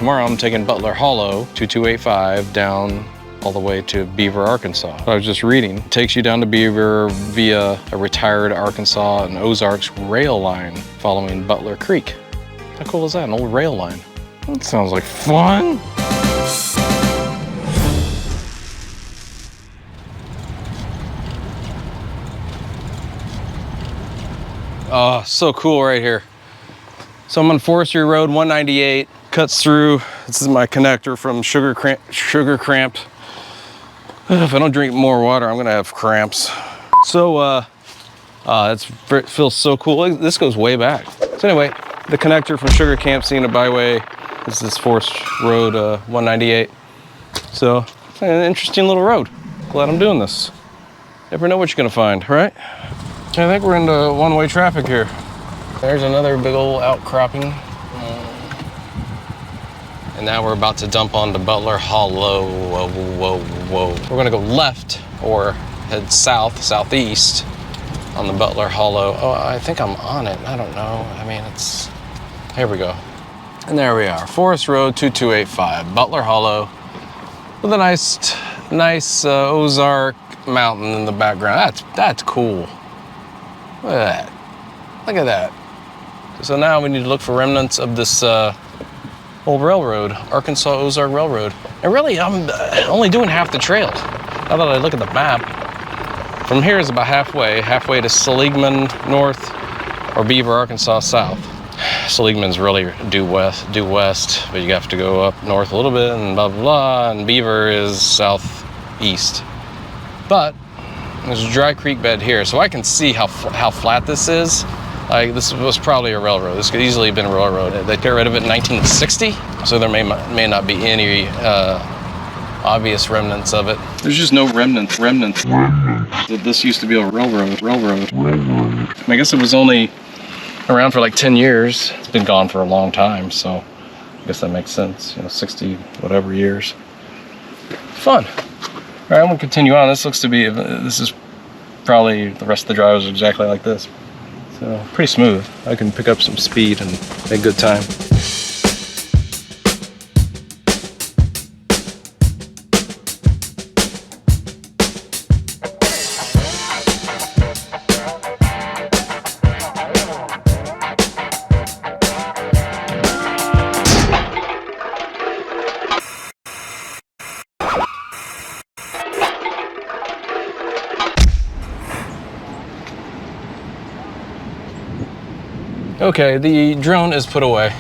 tomorrow I'm taking Butler Hollow, 2285, down all the way to Beaver, Arkansas. I was just reading, it takes you down to Beaver via a retired Arkansas and Ozarks rail line following Butler Creek. How cool is that, an old rail line? That sounds like fun. Oh, so cool right here. So I'm on Forestry Road 198, cuts through. This is my connector from Sugar Cramp. If I don't drink more water, I'm gonna have cramps. So, it feels so cool. This goes way back. So anyway, the connector from Sugar Camp Scenic Byway. This is Forest Road 198. So, an interesting little road. Glad I'm doing this. Never know what you're gonna find, right? I think we're into one-way traffic here. There's another big old outcropping. And now we're about to dump onto Butler Hollow. Whoa, whoa, whoa. We're gonna go left or head south, southeast on the Butler Hollow. Oh, I think I'm on it. I don't know. I mean, here we go. And there we are, Forest Road 2285, Butler Hollow, with a nice Ozark mountain in the background. That's cool. Look at that. Look at that. So now we need to look for remnants of this old railroad, Arkansas Ozark Railroad. And really, I'm only doing half the trail. Now that I look at the map, from here is about halfway to Seligman north or Beaver, Arkansas south. Seligman's really due west, but you have to go up north a little bit and blah, blah, blah, and Beaver is southeast. But there's a dry creek bed here, so I can see how flat this is. Like, this was probably a railroad. This could easily have been a railroad. They got rid of it in 1960, so there may not be any obvious remnants of it. There's just no remnants. This used to be a railroad. I guess it was only around for like 10 years. It's been gone for a long time, so I guess that makes sense. 60 whatever years. Fun. All right, I'm gonna continue on. This is probably the rest of the drive is exactly like this. So pretty smooth. I can pick up some speed and make good time. Okay, the drone is put away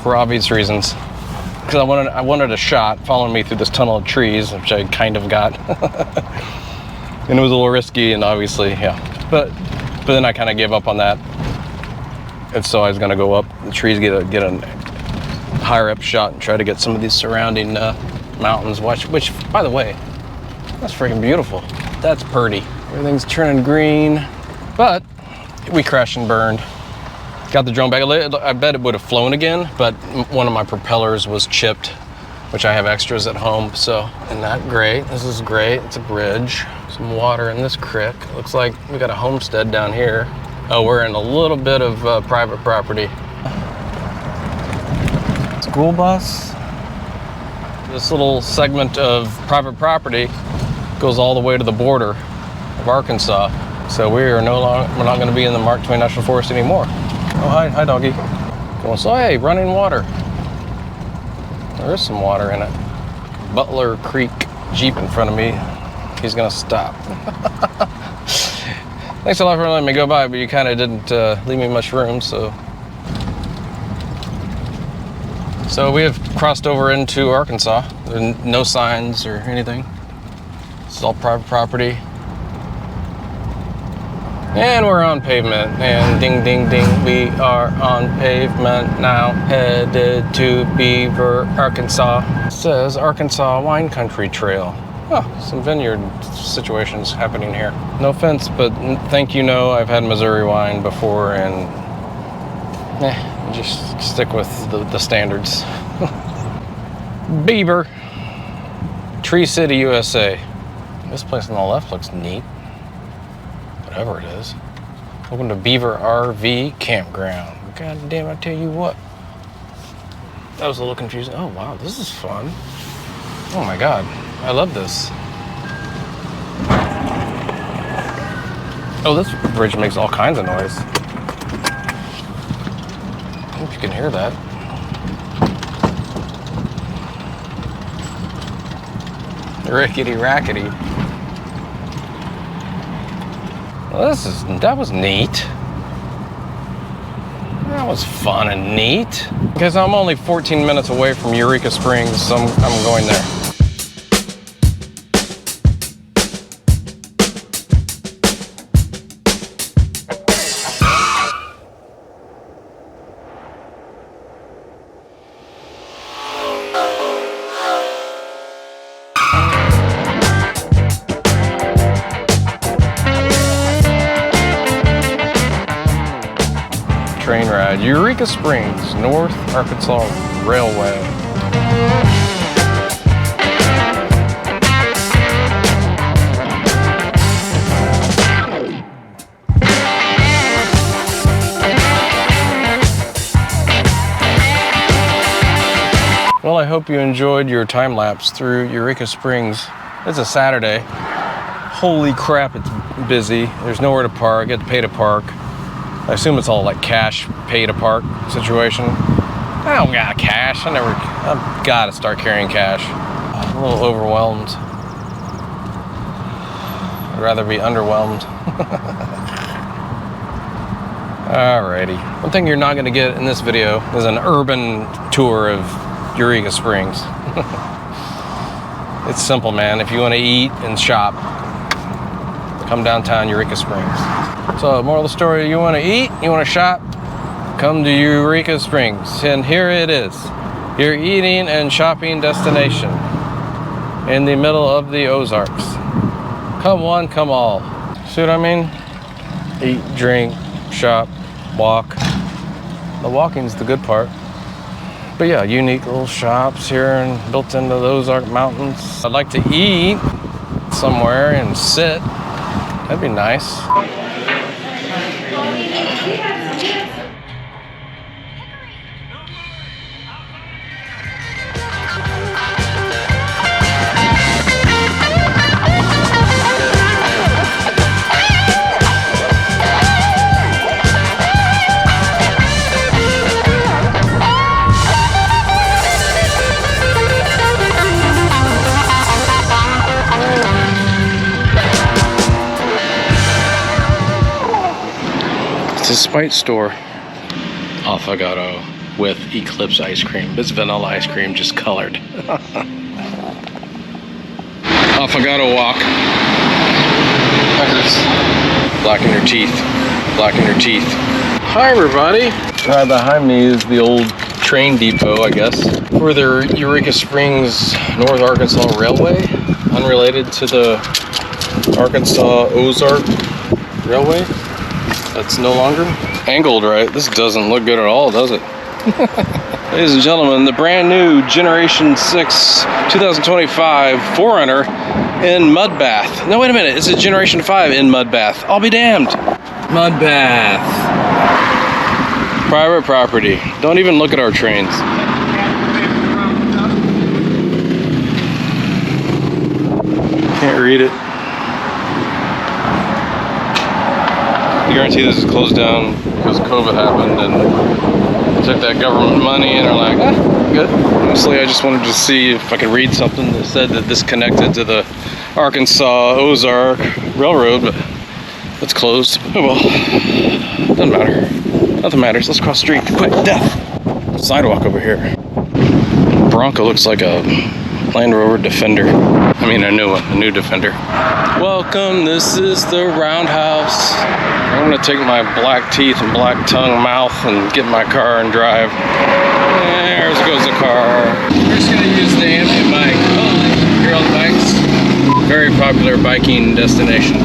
for obvious reasons. Because I wanted a shot following me through this tunnel of trees, which I kind of got. And it was a little risky, and obviously, yeah. But then I kind of gave up on that. And so I was gonna go up the trees, get a higher up shot, and try to get some of these surrounding mountains. Which, by the way, that's freaking beautiful. That's pretty. Everything's turning green, but we crashed and burned. Got the drone back. I bet it would have flown again, but one of my propellers was chipped, which I have extras at home. So, isn't that great? This is great. It's a bridge. Some water in this creek. Looks like we got a homestead down here. Oh, we're in a little bit of private property. School bus. This little segment of private property goes all the way to the border of Arkansas. So we're not going to be in the Mark Twain National Forest anymore. Oh, hi doggy. Going, so hey, running water. There is some water in it. Butler Creek Jeep in front of me. He's gonna stop. Thanks a lot for letting me go by, but you kind of didn't leave me much room, so. So we have crossed over into Arkansas. No signs or anything. It's all private property. And we're on pavement, and ding, ding, ding, we are on pavement now, headed to Beaver, Arkansas. It says Arkansas Wine Country Trail. Oh, some vineyard situations happening here. No offense, but thank you, no, I've had Missouri wine before, and just stick with the standards. Beaver, Tree City, USA. This place on the left looks neat. Whatever it is. Welcome to Beaver RV Campground. God damn, I tell you what. That was a little confusing. Oh wow, this is fun. Oh my god, I love this. Oh, this bridge makes all kinds of noise. I hope you can hear that. Rickety rackety. Well, that was neat. That was fun and neat. Because I'm only 14 minutes away from Eureka Springs, so I'm going there. Train ride, Eureka Springs, North Arkansas Railway. Well, I hope you enjoyed your time lapse through Eureka Springs. It's a Saturday. Holy crap, it's busy. There's nowhere to park, you have to pay to park. I assume it's all like cash, pay to park situation. I don't got cash. I've got to start carrying cash. I'm a little overwhelmed. I'd rather be underwhelmed. Alrighty. One thing you're not going to get in this video is an urban tour of Eureka Springs. It's simple, man. If you want to eat and shop, come downtown Eureka Springs. So, moral of the story, you want to eat, you want to shop, come to Eureka Springs. And here it is, your eating and shopping destination in the middle of the Ozarks. Come one, come all. See what I mean? Eat, drink, shop, walk. The walking's the good part. But yeah, unique little shops here and built into the Ozark Mountains. I'd like to eat somewhere and sit. That'd be nice. It's a Spite store. Affogato with Eclipse ice cream. It's vanilla ice cream, just colored. Affogato walk. Blacken your teeth. Blacken your teeth. Hi everybody. Right behind me is the old train depot, I guess, for the Eureka Springs North Arkansas Railway, unrelated to the Arkansas Ozark Railway. That's no longer angled right. This doesn't look good at all, does it? Ladies and gentlemen, the brand new Generation 6 2025 4Runner in mud bath. No, wait a minute. It's a Generation 5 in mud bath. I'll be damned. Mud bath. Private property. Don't even look at our trains. Can't read it. I guarantee this is closed down because COVID happened and took that government money and are like, good. Honestly, I just wanted to see if I could read something that said that this connected to the Arkansas Ozark Railroad, but it's closed. Oh well, doesn't matter. Nothing matters. Let's cross the street. Quick, death. Sidewalk over here. Bronco looks like a Land Rover Defender. I mean a new one, a new Defender. Welcome, this is the Roundhouse. I'm gonna take my black teeth and black tongue mouth and get in my car and drive. There goes the car. We're just gonna use the ambient bike. Oh, here are all the bikes. Very popular biking destination.